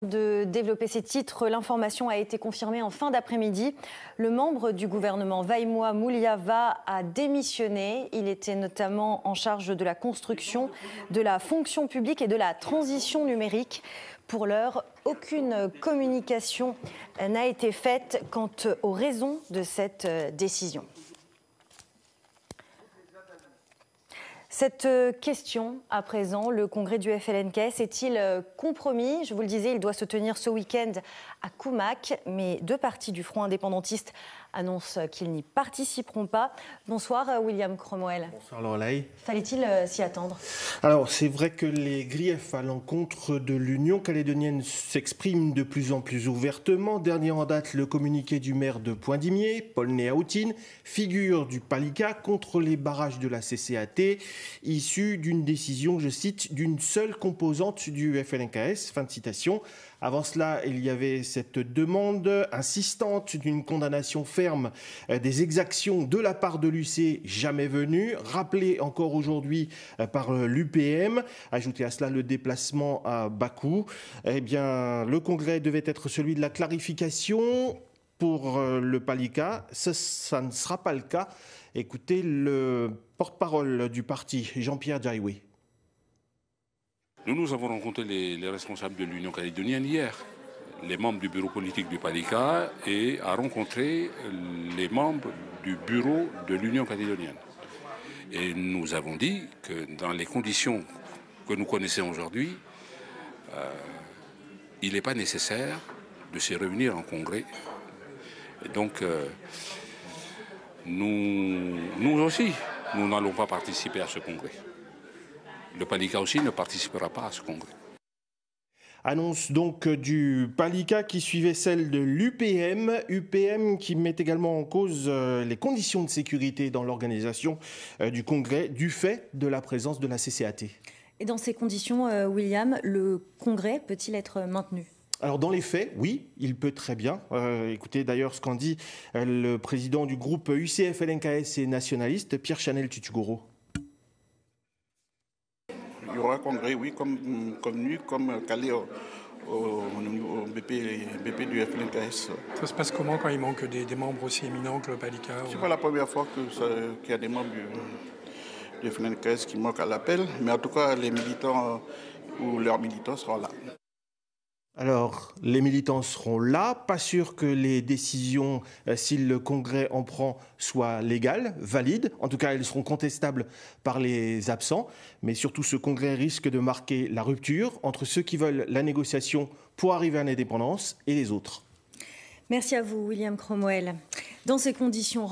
De développer ces titres, l'information a été confirmée en fin d'après-midi. Le membre du gouvernement Waimua Muliava a démissionné. Il était notamment en charge de la construction, de la fonction publique et de la transition numérique. Pour l'heure, aucune communication n'a été faite quant aux raisons de cette décision. Cette question, à présent, le congrès du FLNKS est-il compromis? Je vous le disais, il doit se tenir ce week-end à Kumak, mais deux partis du Front indépendantiste annoncent qu'ils n'y participeront pas. Bonsoir William Cromwell. Bonsoir Lorelai. Fallait-il s'y attendre? Alors c'est vrai que les griefs à l'encontre de l'Union calédonienne s'expriment de plus en plus ouvertement. Dernier en date, le communiqué du maire de Poindimié, Paul Néaoutine, figure du Palika contre les barrages de la CCAT, issu d'une décision, je cite, d'une seule composante du FLNKS, fin de citation. Avant cela, il y avait cette demande insistante d'une condamnation ferme des exactions de la part de l'UC jamais venue, rappelée encore aujourd'hui par l'UPM. Ajouté à cela le déplacement à Bakou. Eh bien, le congrès devait être celui de la clarification. Pour le Palika, ça ne sera pas le cas. Écoutez le porte-parole du parti, Jean-Pierre Djaïwe. Nous avons rencontré les responsables de l'Union calédonienne hier, les membres du bureau politique du Palika, et a rencontré les membres du bureau de l'Union calédonienne. Et nous avons dit que dans les conditions que nous connaissons aujourd'hui, il n'est pas nécessaire de se réunir en congrès. Et donc, nous aussi, nous n'allons pas participer à ce congrès. Le Palika aussi ne participera pas à ce congrès. Annonce donc du Palika qui suivait celle de l'UPM. UPM qui met également en cause les conditions de sécurité dans l'organisation du congrès du fait de la présence de la CCAT. Et dans ces conditions, William, le congrès peut-il être maintenu ? Alors dans les faits, oui, il peut très bien. Écoutez d'ailleurs ce qu'en dit le président du groupe UCF-LNKS et nationaliste, Pierre Chanel-Tutugoro. Il y aura un congrès, oui, comme calé au BP du FLNKS. Ça se passe comment quand il manque des membres aussi éminents que le Palika? Ce n'est pas la première fois qu'il y a des membres du FLNKS qui manquent à l'appel, mais en tout cas, les militants ou leurs militants seront là. Alors, les militants seront là. Pas sûr que les décisions, si le Congrès en prend, soient légales, valides. En tout cas, elles seront contestables par les absents. Mais surtout, ce Congrès risque de marquer la rupture entre ceux qui veulent la négociation pour arriver à l'indépendance et les autres. Merci à vous, William Cromwell. Dans ces conditions,